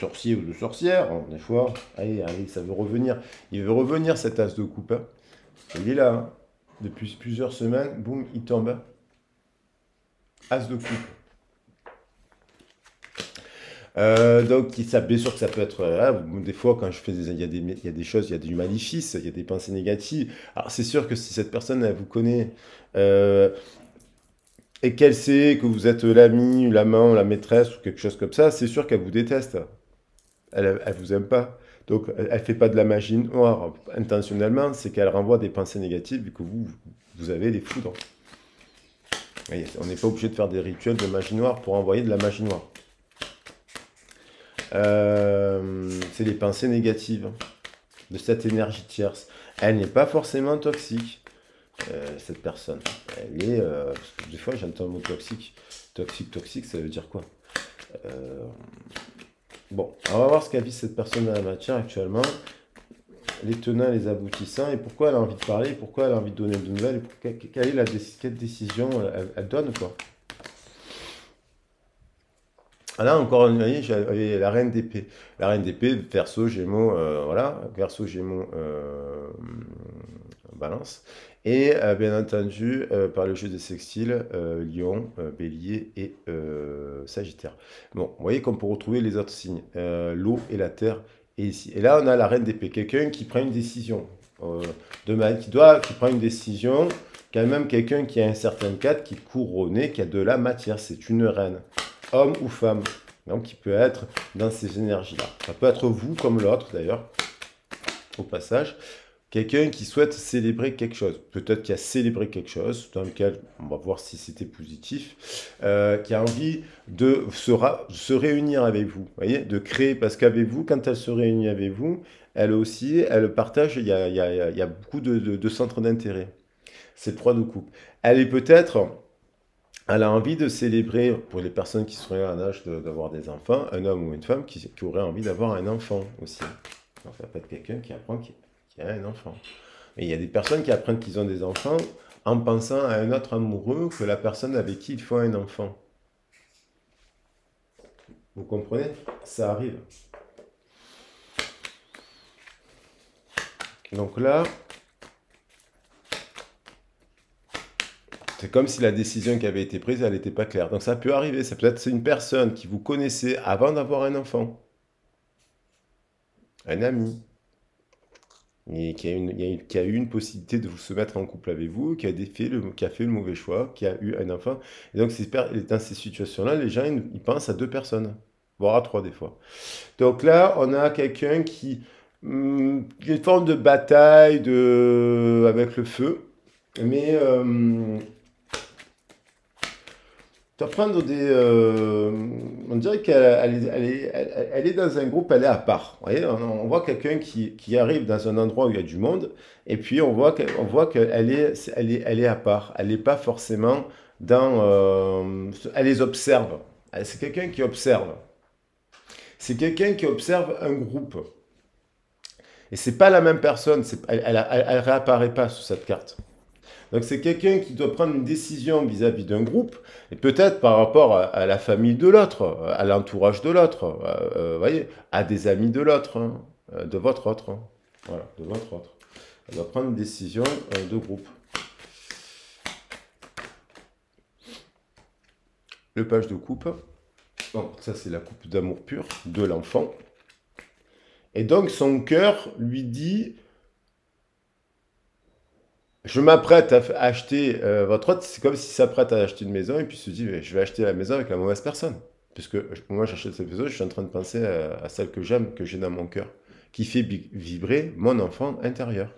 sorciers ou de sorcières. Hein, des fois, allez, allez, ça veut revenir. Il veut revenir, cet as de coupe. Hein. Il est là, hein. Depuis plusieurs semaines, boum, il tombe. As de coupe. Donc, ça, bien sûr que ça peut être... des fois, quand je fais il y a des choses, il y a du maléfice, il y a des pensées négatives. Alors, c'est sûr que si cette personne, elle vous connaît, et qu'elle sait que vous êtes l'ami, l'amant, la maîtresse, ou quelque chose comme ça, c'est sûr qu'elle vous déteste. Elle vous aime pas. Donc, elle fait pas de la magie noire intentionnellement, c'est qu'elle renvoie des pensées négatives, vu que vous avez des foudres. Voyez, on n'est pas obligé de faire des rituels de magie noire pour envoyer de la magie noire. C'est les pensées négatives de cette énergie tierce. Elle n'est pas forcément toxique, cette personne. Elle est... parce que des fois, j'entends le mot toxique. Toxique, ça veut dire quoi? Bon, on va voir ce qu'a vit cette personne dans la matière actuellement. Les tenants, les aboutissants, et pourquoi elle a envie de parler, pourquoi elle a envie de donner de nouvelles, et quelle est quelle décision elle donne, quoi. Ah là, encore une fois, j'avais la reine d'épée. La reine d'épée, Verseau, Gémeaux, voilà, Verseau, Gémeaux, Balance. Et bien entendu, par le jeu des sextiles, Lion, Bélier et Sagittaire. Bon, vous voyez qu'on peut retrouver les autres signes, l'eau et la terre. Et ici. Et là, on a la reine d'épée, quelqu'un qui prend une décision, qui prend une décision, quand même quelqu'un qui a un certain cadre, qui est couronné, qui a de la matière, c'est une reine, homme ou femme, donc qui peut être dans ces énergies-là. Ça peut être vous comme l'autre d'ailleurs, au passage, quelqu'un qui souhaite célébrer quelque chose, peut-être qui a célébré quelque chose, dans lequel, on va voir si c'était positif, qui a envie de se réunir avec vous, voyez, de créer, parce qu'avec vous, quand elle se réunit avec vous, elle aussi, elle partage, il y a beaucoup de centres d'intérêt. C'est 3 de coupe. Elle est peut-être... Elle a envie de célébrer, pour les personnes qui seraient en âge d'avoir des enfants, un homme ou une femme qui aurait envie d'avoir un enfant aussi. Donc ça peut être quelqu'un qui apprend qu'il a un enfant. Mais il y a des personnes qui apprennent qu'ils ont des enfants en pensant à un autre amoureux que la personne avec qui il faut un enfant. Vous comprenez? Ça arrive. Donc là, c'est comme si la décision qui avait été prise, elle n'était pas claire. Donc ça peut arriver. Ça peut être une personne qui vous connaissez avant d'avoir un enfant, un ami, et qui a eu une possibilité de vous se mettre en couple avec vous, qui a fait le mauvais choix, qui a eu un enfant. Et donc dans ces situations-là, les gens, ils pensent à deux personnes, voire à trois des fois. Donc là, on a quelqu'un qui une forme de bataille avec le feu, mais tu vas prendre on dirait elle est dans un groupe, elle est à part. Vous voyez, on voit quelqu'un qui arrive dans un endroit où il y a du monde, et puis on voit qu'elle est à part. Elle n'est pas forcément elle les observe. C'est quelqu'un qui observe. C'est quelqu'un qui observe un groupe. Et c'est pas la même personne. Elle réapparaît pas sous cette carte. Donc c'est quelqu'un qui doit prendre une décision vis-à-vis d'un groupe, et peut-être par rapport à la famille de l'autre, à l'entourage de l'autre, voyez, à des amis de l'autre, hein, de votre autre. Hein. Voilà, de votre autre. Elle doit prendre une décision de groupe. Le page de coupe. Donc ça c'est la coupe d'amour pur de l'enfant. Et donc son cœur lui dit... Je m'apprête à acheter votre autre, c'est comme s'il s'apprête à acheter une maison et puis se dit, je vais acheter la maison avec la mauvaise personne. Puisque moi j'achète cette maison, je suis en train de penser à celle que j'aime, que j'ai dans mon cœur, qui fait vibrer mon enfant intérieur.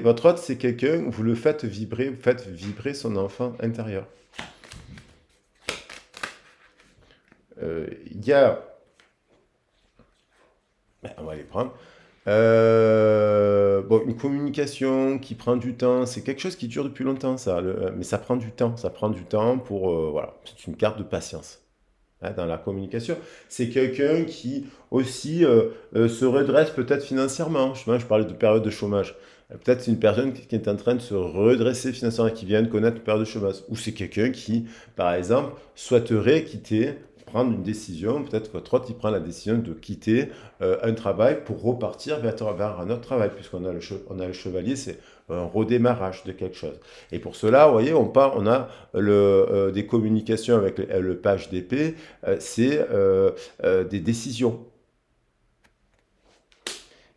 Votre autre, c'est quelqu'un, vous le faites vibrer, vous faites vibrer son enfant intérieur. Il y a... On va les prendre. Bon, une communication qui prend du temps, c'est quelque chose qui dure depuis longtemps, ça. Mais ça prend du temps. Ça prend du temps pour... voilà, c'est une carte de patience. Hein, dans la communication, c'est quelqu'un qui aussi se redresse peut-être financièrement. Je parlais de période de chômage. Peut-être c'est une personne qui est en train de se redresser financièrement, qui vient de connaître une période de chômage. Ou c'est quelqu'un qui, par exemple, souhaiterait prendre une décision. Peut-être que votre autre, il prend la décision de quitter un travail pour repartir vers un autre travail. Puisqu'on a le chevalier, c'est un redémarrage de quelque chose. Et pour cela, vous voyez, on a des communications avec le page d'épée, c'est des décisions.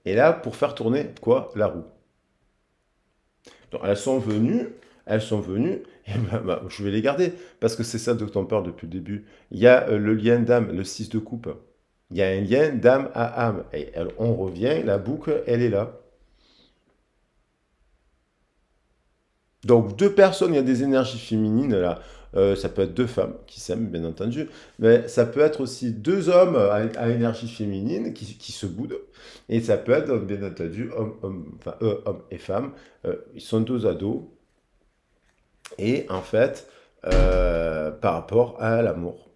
Et là, pour faire tourner quoi? La roue. Donc, elles sont venues, et je vais les garder, parce que c'est ça dont on parle depuis le début. Il y a le lien d'âme, le 6 de coupe. Il y a un lien d'âme à âme. Et on revient, la boucle, elle est là. Donc, deux personnes, il y a des énergies féminines, là. Ça peut être deux femmes qui s'aiment, bien entendu. Mais ça peut être aussi deux hommes à énergie féminine qui se boudent. Et ça peut être, bien entendu, hommes et femmes. Ils sont deux ados. Et en fait, par rapport à l'amour.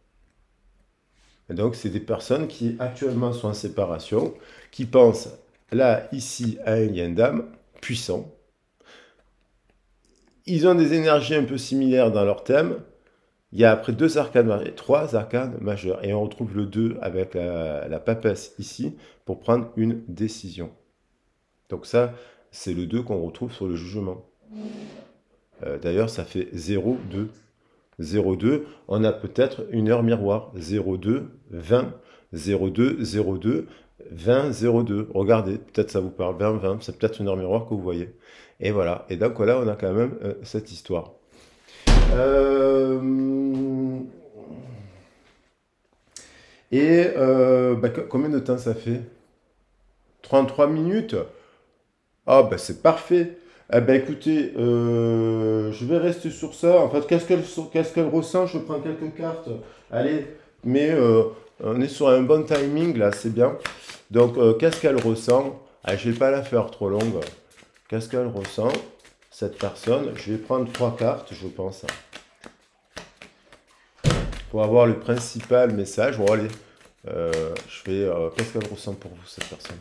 Et donc, c'est des personnes qui actuellement sont en séparation, qui pensent, là, ici, à un lien d'âme puissant. Ils ont des énergies un peu similaires dans leur thème. Il y a après trois arcanes majeurs. Et on retrouve le 2 avec la papesse ici pour prendre une décision. Donc ça, c'est le 2 qu'on retrouve sur le jugement. D'ailleurs, ça fait 0,2. 0,2, on a peut-être une heure miroir. 0,2, 20, 0,2, 0,2, 20, 0,2. Regardez, peut-être ça vous parle, 20, 20, c'est peut-être une heure miroir que vous voyez. Et voilà, et donc là, on a quand même cette histoire. Combien de temps ça fait? 33 minutes? Ah, bah c'est parfait. Eh ben écoutez, je vais rester sur ça. En fait, qu'est-ce qu'elle ressent? Je prends quelques cartes. Allez, mais on est sur un bon timing là, c'est bien. Donc, qu'est-ce qu'elle ressent? Ah, je vais pas la faire trop longue. Qu'est-ce qu'elle ressent, cette personne? Je vais prendre 3 cartes, je pense. Pour avoir le principal message. Bon, allez, qu'est-ce qu'elle ressent pour vous, cette personne?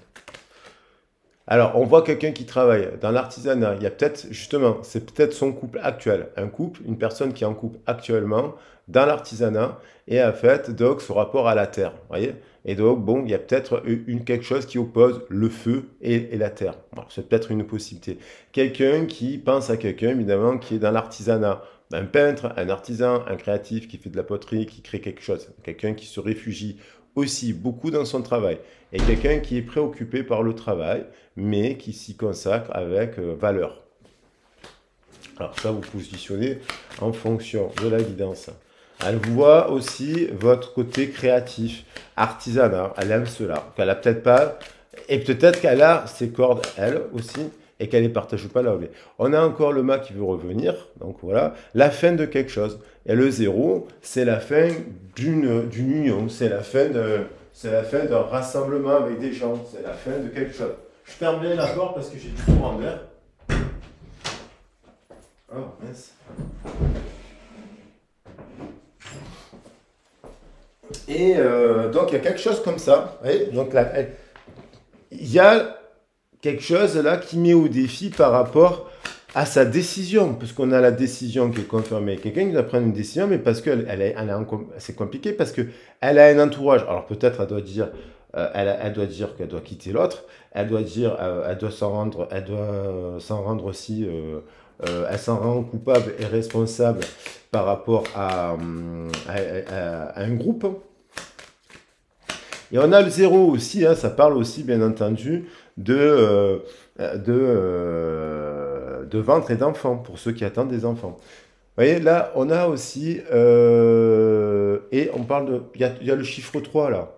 Alors, on voit quelqu'un qui travaille dans l'artisanat. Il y a peut-être, justement, c'est peut-être son couple actuel. Un couple, une personne qui est en couple actuellement dans l'artisanat et en fait, donc, ce rapport à la terre. Vous voyez? Et donc, bon, il y a peut-être quelque chose qui oppose le feu et la terre. Bon, c'est peut-être une possibilité. Quelqu'un qui pense à quelqu'un, évidemment, qui est dans l'artisanat. Un peintre, un artisan, un créatif qui fait de la poterie, qui crée quelque chose. Quelqu'un qui se réfugie aussi beaucoup dans son travail. Et quelqu'un qui est préoccupé par le travail, mais qui s'y consacre avec valeur. Alors ça, vous positionnez en fonction de la guidance. Elle voit aussi votre côté créatif, artisanat. Elle aime cela. Elle a peut-être pas, et peut-être qu'elle a ses cordes, elle aussi, et qu'elle ne les partage pas là. On a encore le mât qui veut revenir. Donc voilà, la fin de quelque chose. Et le 0, c'est la fin d'une union. C'est la fin d'un rassemblement avec des gens. C'est la fin de quelque chose. Je ferme bien la porte parce que j'ai du courant d'air. Oh, mince. Et donc, il y a quelque chose comme ça. Vous voyez, donc, là, il y a quelque chose là qui met au défi par rapport à sa décision. Parce qu'on a la décision qui est confirmée. Quelqu'un qui doit prendre une décision, mais parce que c'est compliqué, parce qu'elle a un entourage. Alors, peut-être, elle doit dire... elle doit dire qu'elle doit quitter l'autre, elle doit dire, elle doit s'en rendre aussi, elle s'en rend coupable et responsable par rapport à un groupe. Et on a le 0 aussi, hein, ça parle aussi bien entendu de ventre et d'enfants, pour ceux qui attendent des enfants. Vous voyez, là, on a aussi, et on parle de, il y a le chiffre 3 là.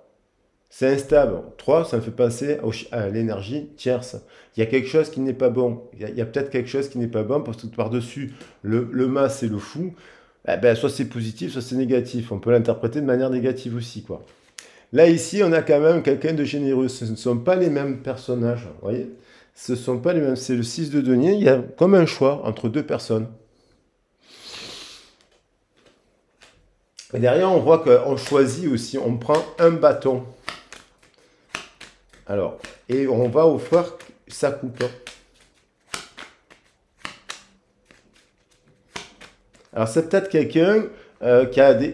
C'est instable. 3, ça me fait penser à l'énergie tierce. Il y a quelque chose qui n'est pas bon. Il y a peut-être quelque chose qui n'est pas bon parce que par-dessus, le mât, c'est le fou. Eh ben, soit c'est positif, soit c'est négatif. On peut l'interpréter de manière négative aussi, quoi. Là, ici, on a quand même quelqu'un de généreux. Ce ne sont pas les mêmes personnages. Vous voyez? Ce ne sont pas les mêmes. C'est le 6 de denier. Il y a comme un choix entre deux personnes. Et derrière, on voit qu'on choisit aussi. On prend un bâton. Alors, et on va offrir sa coupe. Alors, c'est peut-être quelqu'un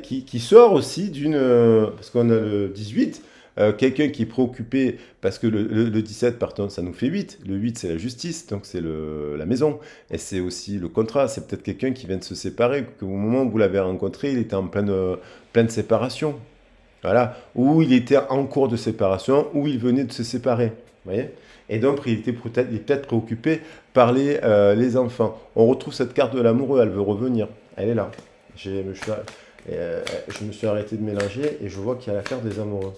qui sort aussi d'une... parce qu'on a le 18, quelqu'un qui est préoccupé, parce que le 17, pardon, ça nous fait 8. Le 8, c'est la justice, donc c'est la maison. Et c'est aussi le contrat. C'est peut-être quelqu'un qui vient de se séparer, qu'au moment où vous l'avez rencontré, il était en pleine séparation. Voilà, où il était en cours de séparation, où il venait de se séparer. Vous voyez? Et donc, il est peut-être préoccupé par les enfants. On retrouve cette carte de l'amoureux, elle veut revenir. Elle est là. Je me suis arrêté de mélanger et je vois qu'il y a la carte des amoureux.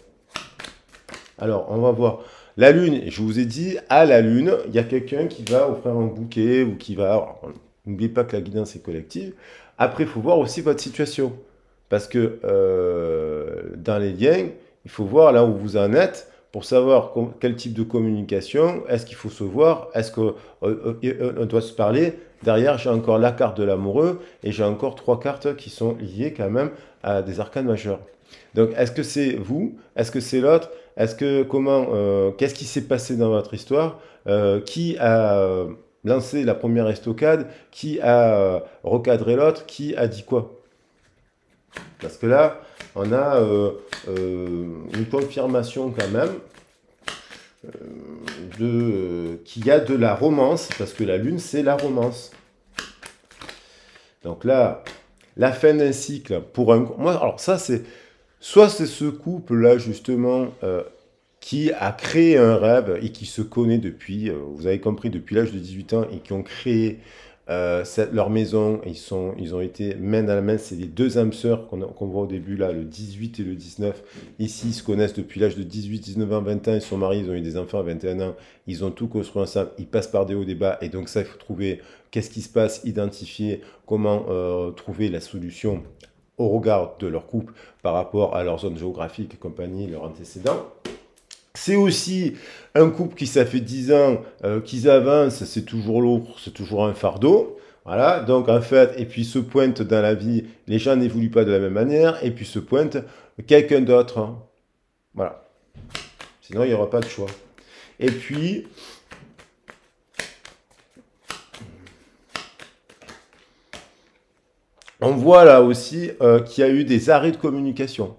Alors, on va voir. La lune, je vous ai dit, à la lune, il y a quelqu'un qui va offrir un bouquet ou qui va... N'oubliez pas que la guidance est collective. Après, il faut voir aussi votre situation. Parce que dans les liens, il faut voir là où vous en êtes pour savoir quel type de communication, est-ce qu'il faut se voir, est-ce qu'on doit se parler. Derrière, j'ai encore la carte de l'amoureux et j'ai encore 3 cartes qui sont liées quand même à des arcanes majeurs. Donc, est-ce que c'est vous? Est-ce que c'est l'autre? Qu'est-ce qui s'est passé dans votre histoire? Qui a lancé la première estocade? Qui a recadré l'autre? Qui a dit quoi? Parce que là, on a une confirmation quand même qu'il y a de la romance, parce que la lune, c'est la romance. Donc là, la fin d'un cycle, pour un... Moi, alors ça, c'est... Soit c'est ce couple-là, justement, qui a créé un rêve et qui se connaît depuis, vous avez compris, depuis l'âge de 18 ans, et qui ont créé leur maison, ils ont été main dans la main, c'est les 2 âmes sœurs qu'on voit au début là, le 18 et le 19. Ici, ils se connaissent depuis l'âge de 18, 19 ans, 20 ans, ils sont mariés, ils ont eu des enfants à 21 ans, ils ont tout construit ensemble, ils passent par des hauts débats, et donc ça, il faut trouver qu'est-ce qui se passe, identifier comment trouver la solution au regard de leur couple par rapport à leur zone géographique et compagnie, leurs antécédents. C'est aussi un couple qui, ça fait 10 ans qu'ils avancent, c'est toujours lourd, c'est toujours un fardeau. Voilà, donc en fait, et puis se pointe dans la vie, les gens n'évoluent pas de la même manière, et puis se pointe quelqu'un d'autre. Hein. Voilà. Sinon, il n'y aura pas de choix. Et puis, On voit là aussi qu'il y a eu des arrêts de communication.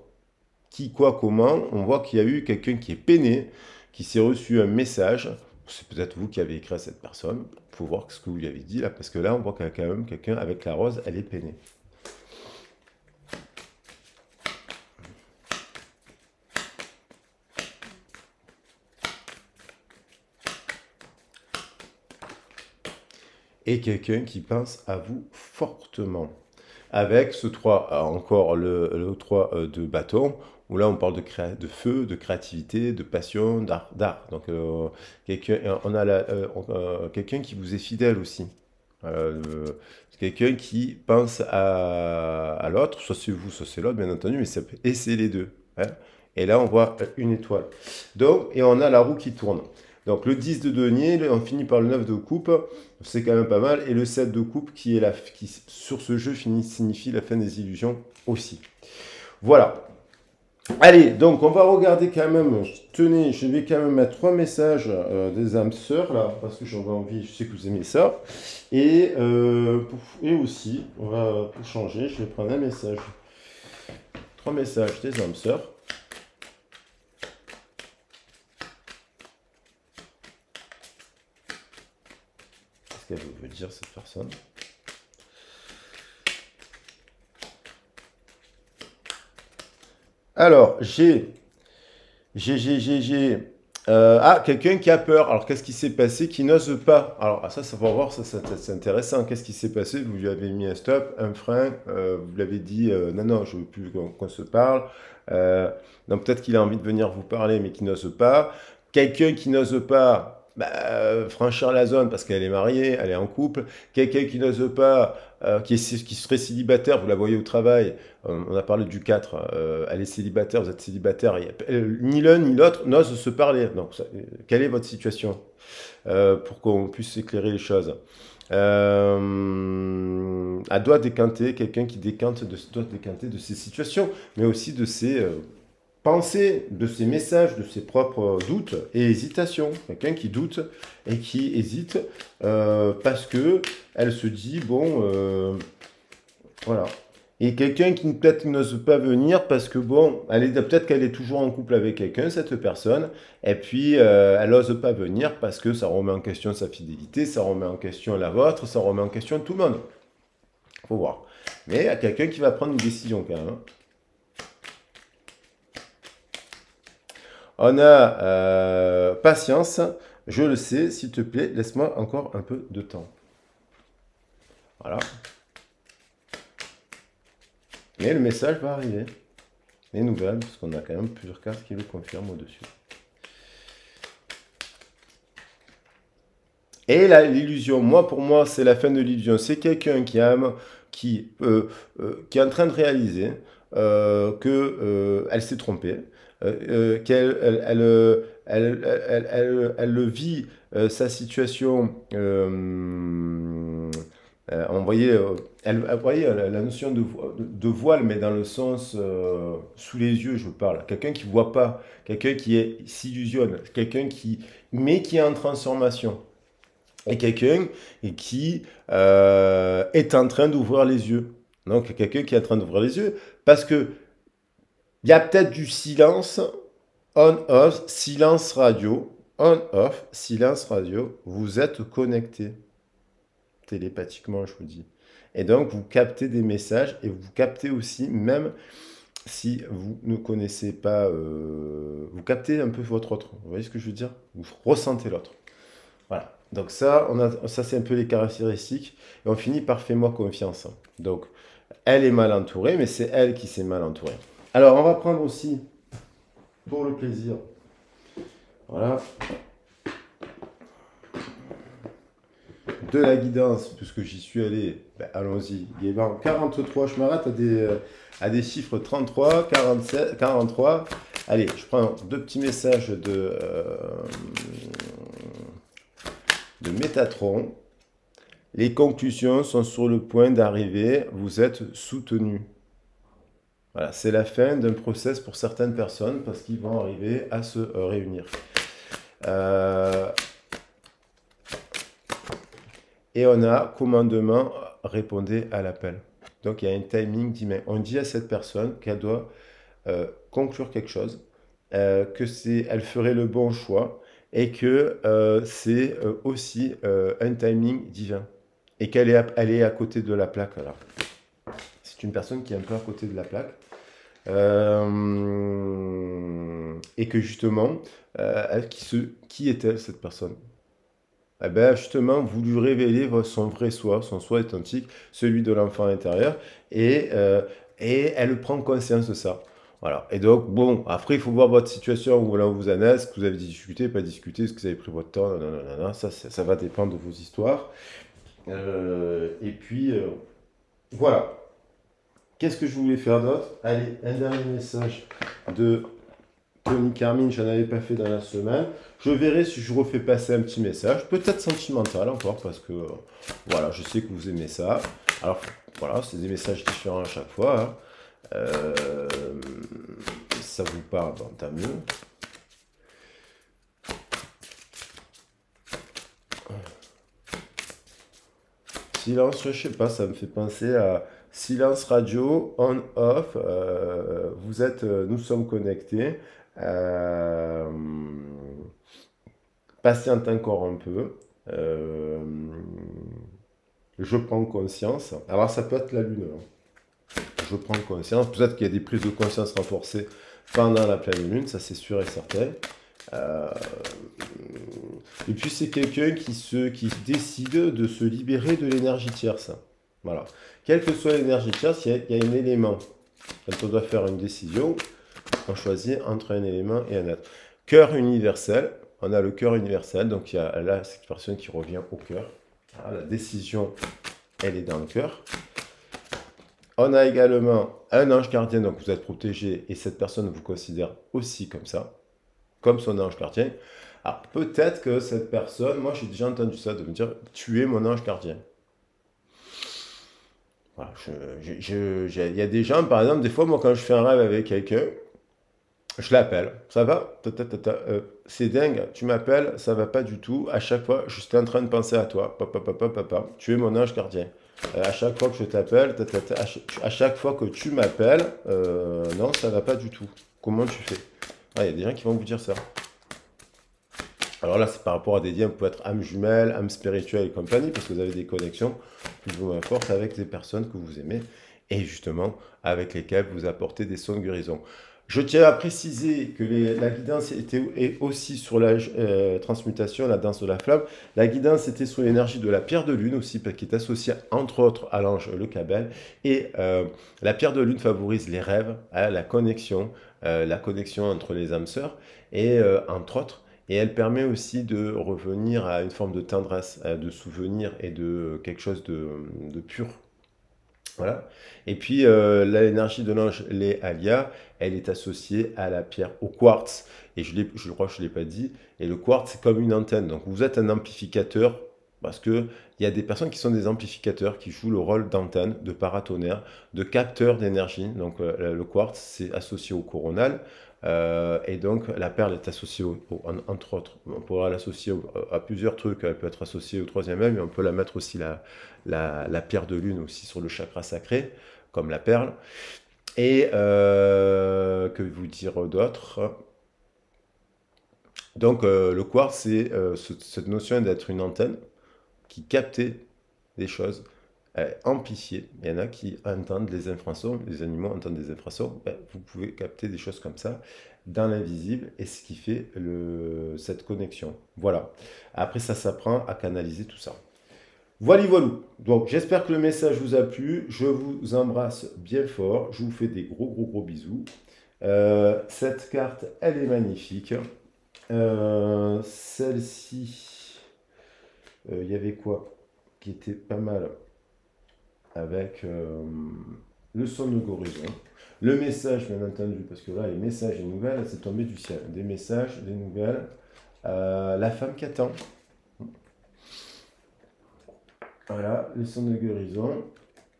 Qui, quoi, comment. On voit qu'il y a eu quelqu'un qui est peiné, qui s'est reçu un message. C'est peut-être vous qui avez écrit à cette personne. Il faut voir ce que vous lui avez dit là, parce que là, on voit qu'il y a quand même quelqu'un avec la rose, elle est peinée. Et quelqu'un qui pense à vous fortement. Avec ce 3, encore le 3 de bâton, où là on parle de feu, de créativité, de passion, d'art. Donc on a quelqu'un qui vous est fidèle aussi. C'est quelqu'un qui pense à l'autre, soit c'est vous, soit c'est l'autre, bien entendu, mais et c'est les deux. Hein. Et là on voit une étoile. Donc, et on a la roue qui tourne. Donc le 10 de denier, on finit par le 9 de coupe, c'est quand même pas mal. Et le 7 de coupe qui sur ce jeu signifie la fin des illusions aussi. Voilà. Allez, donc on va regarder quand même, tenez, je vais quand même mettre 3 messages des âmes sœurs là, parce que j'en ai envie, je sais que vous aimez ça. Et aussi, on va pour changer, je vais prendre un message. 3 messages des âmes sœurs. Qu'est-ce qu'elle veut dire cette personne? Alors, quelqu'un qui a peur. Alors, qu'est-ce qui s'est passé? Qui n'ose pas. Alors, ça va voir, ça, c'est intéressant. Qu'est-ce qui s'est passé? Vous lui avez mis un stop, un frein, vous lui avez dit non, non, je veux plus qu'on se parle. Donc, peut-être qu'il a envie de venir vous parler, mais qui n'ose pas. Quelqu'un qui n'ose pas franchir la zone parce qu'elle est mariée, elle est en couple. Quelqu'un qui n'ose pas, qui serait célibataire, vous la voyez au travail. On a parlé du 4, elle est célibataire, vous êtes célibataire, ni l'un ni l'autre n'ose se parler. Donc, quelle est votre situation pour qu'on puisse éclairer les choses elle doit décanter, quelqu'un qui doit décanter de ses situations, mais aussi de ses pensées, de ses messages, de ses propres doutes et hésitations. Quelqu'un qui doute et qui hésite parce que elle se dit, bon, voilà. Et quelqu'un qui peut-être n'ose pas venir parce que, bon, peut-être qu'elle est toujours en couple avec quelqu'un, cette personne, et puis elle n'ose pas venir parce que ça remet en question sa fidélité, ça remet en question la vôtre, ça remet en question tout le monde. Faut voir. Mais il y a quelqu'un qui va prendre une décision quand même. Hein. On a patience, je le sais, s'il te plaît, laisse-moi encore un peu de temps. Voilà. Mais le message va arriver. Les nouvelles, parce qu'on a quand même plusieurs cartes qui le confirment au-dessus. Et l'illusion, pour moi, c'est la fin de l'illusion. C'est quelqu'un qui est en train de réaliser qu'elle s'est trompée, qu'elle vit sa situation. On voyait, voyez la notion de voile, mais dans le sens sous les yeux, je parle. Quelqu'un qui ne voit pas, quelqu'un qui s'illusionne, mais qui est en transformation. Et quelqu'un qui est en train d'ouvrir les yeux. Donc, quelqu'un qui est en train d'ouvrir les yeux, parce que il y a peut-être du silence, on-off, silence radio, on-off, silence radio, vous êtes connecté télépathiquement, je vous dis. Et donc, vous captez des messages et vous captez aussi, même si vous ne connaissez pas, vous captez un peu votre autre. Vous voyez ce que je veux dire? Vous ressentez l'autre. Voilà. Donc ça c'est un peu les caractéristiques. Et on finit par fais-moi confiance. Donc, elle est mal entourée, mais c'est elle qui s'est mal entourée. Alors, on va prendre aussi, pour le plaisir, voilà, de la guidance, puisque j'y suis allé, ben, allons-y. 43, je m'arrête à des chiffres 33, 47, 43. Allez, je prends 2 petits messages de Métatron. Les conclusions sont sur le point d'arriver, vous êtes soutenu. Voilà, c'est la fin d'un process pour certaines personnes parce qu'ils vont arriver à se réunir. Et on a commandement, répondez à l'appel. Donc il y a un timing d'email. On dit à cette personne qu'elle doit conclure quelque chose, elle ferait le bon choix et que c'est aussi un timing divin et elle est à côté de la plaque. Alors, c'est une personne qui est un peu à côté de la plaque. Et que justement, qui est-elle cette personne? Eh ben justement, vous lui révélez son vrai soi, son soi authentique, celui de l'enfant intérieur, et, euh, et elle prend conscience de ça. Voilà. Et donc, bon, après, il faut voir votre situation, où là où vous en êtes, est-ce que vous avez discuté, pas discuté, est-ce que vous avez pris votre temps, non, non, non, non, ça va dépendre de vos histoires. Et puis, voilà. Qu'est-ce que je voulais faire d'autre? Allez, un dernier message de Tony Carmine, je n'en avais pas fait dans la semaine. Je verrai si je refais passer un petit message, peut-être sentimental encore, parce que voilà, je sais que vous aimez ça. Alors voilà, c'est des messages différents à chaque fois, hein. Euh, Ça vous parle, bon, tant mieux. Silence, je sais pas, ça me fait penser à silence radio, on, off. Nous sommes connectés. Euh, Patiente encore un peu. Euh, je prends conscience. Alors ça peut être la lune, hein. Je prends conscience. Peut-être qu'il y a des prises de conscience renforcées pendant la pleine lune, ça c'est sûr et certain. Euh, et puis c'est quelqu'un qui décide de se libérer de l'énergie tierce. Voilà. Quelle que soit l'énergie tierce, il y a un élément. Quand on doit faire une décision, on choisit entre un élément et un autre. Cœur universel, on a le cœur universel, donc il y a là cette personne qui revient au cœur. Voilà, la décision, elle est dans le cœur. On a également un ange gardien, donc vous êtes protégé et cette personne vous considère aussi comme ça, comme son ange gardien. Alors peut-être que cette personne, moi j'ai déjà entendu ça, de me dire tu es mon ange gardien. Voilà, il y a des gens, par exemple, des fois, moi quand je fais un rêve avec quelqu'un, je l'appelle, ça va? C'est dingue, tu m'appelles, ça va pas du tout. À chaque fois, je suis en train de penser à toi. Papa, papa, papa, tu es mon ange gardien. À chaque fois que je t'appelle, à chaque fois que tu m'appelles, non, ça va pas du tout. Comment tu fais? Ah, il y a des gens qui vont vous dire ça. Alors là, c'est par rapport à des liens, vous pouvez être âme jumelle, âme spirituelle et compagnie, parce que vous avez des connexions plus ou moins fortes avec des personnes que vous aimez et justement avec lesquelles vous apportez des sons de guérison. Je tiens à préciser que la guidance est aussi sur la transmutation, la danse de la flamme. La guidance était sur l'énergie de la pierre de lune aussi, qui est associée entre autres à l'ange le Cabel. Et la pierre de lune favorise les rêves, hein, la connexion entre les âmes sœurs et entre autres. Et elle permet aussi de revenir à une forme de tendresse, de souvenir et de quelque chose de pur. Voilà. Et puis l'énergie de l'ange Léalia, elle est associée à la pierre, au quartz. Et je crois que je ne l'ai pas dit. Et le quartz, c'est comme une antenne. Donc vous êtes un amplificateur parce qu'il y a des personnes qui sont des amplificateurs, qui jouent le rôle d'antenne, de paratonnerre, de capteur d'énergie. Donc le quartz, c'est associé au coronal. Et donc la perle est associée, entre autres, on pourra l'associer à plusieurs trucs. Elle peut être associée au troisième œil, mais on peut la mettre aussi la pierre de lune aussi sur le chakra sacré, comme la perle. Et que vous dire d'autre? Donc le quartz, c'est cette notion d'être une antenne qui captait des choses amplifiées. Il y en a qui entendent les infrasons, les animaux entendent des infrasons. Ben, vous pouvez capter des choses comme ça dans l'invisible et ce qui fait cette connexion. Voilà. Après, ça s'apprend à canaliser tout ça. Voilà, voilà. Donc, j'espère que le message vous a plu. Je vous embrasse bien fort. Je vous fais des gros, gros, gros bisous. Cette carte, elle est magnifique. Celle-ci, il y avait quoi qui était pas mal avec le son de Gorizon. Le message, bien entendu, parce que là, les messages et nouvelles, c'est tombé du ciel. Des messages, des nouvelles. La femme qui attend. Voilà, les sons de guérison.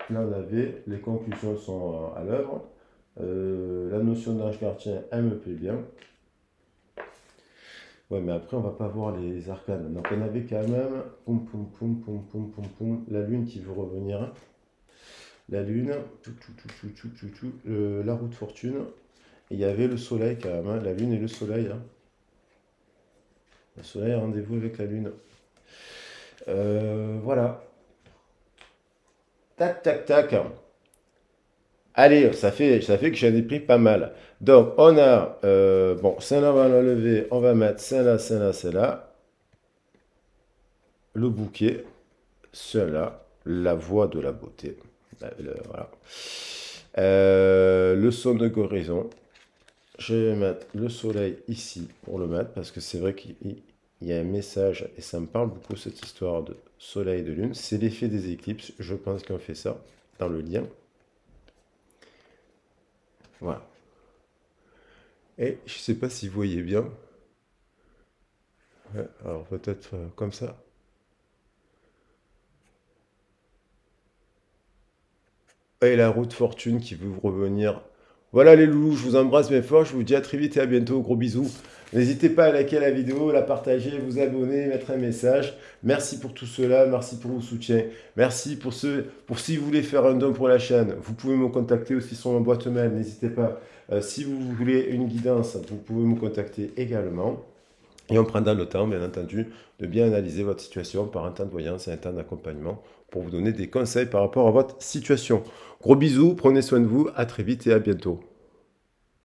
Là, on avait, les conclusions sont à l'œuvre. La notion d'ange gardien, elle me plaît bien. Ouais, mais après, on va pas voir les arcanes. Donc, on avait quand même, poum, poum, poum, poum, poum, poum, poum, la lune qui veut revenir. la lune, la roue de fortune. Et il y avait le soleil quand même, hein, la lune et le soleil, hein. Le soleil a rendez-vous avec la lune. Voilà. Tac, tac, tac. Allez, ça fait que j'en ai pris pas mal. Donc, on a, bon, celle-là, on va l'enlever. On va mettre celle-là, celle-là, celle-là. Le bouquet. Celle-là. La voix de la beauté. Voilà. Le son de guérison. Je vais mettre le soleil ici pour le mettre parce que c'est vrai qu'il y a un message et ça me parle beaucoup cette histoire de soleil et de lune. C'est l'effet des éclipses. Je pense qu'on fait ça dans le lien. Voilà. Et je sais pas si vous voyez bien. Ouais, alors peut-être comme ça. Et la roue de fortune qui veut vous revenir. Voilà les loulous, je vous embrasse bien fort, je vous dis à très vite et à bientôt, gros bisous. N'hésitez pas à liker la vidéo, la partager, vous abonner, mettre un message. Merci pour tout cela, merci pour vos soutiens. Merci pour si vous voulez faire un don pour la chaîne, vous pouvez me contacter aussi sur ma boîte mail, n'hésitez pas. Si vous voulez une guidance, vous pouvez me contacter également. Et on prendra le temps, bien entendu, de bien analyser votre situation par un temps de voyance et un temps d'accompagnement pour vous donner des conseils par rapport à votre situation. Gros bisous, prenez soin de vous, à très vite et à bientôt.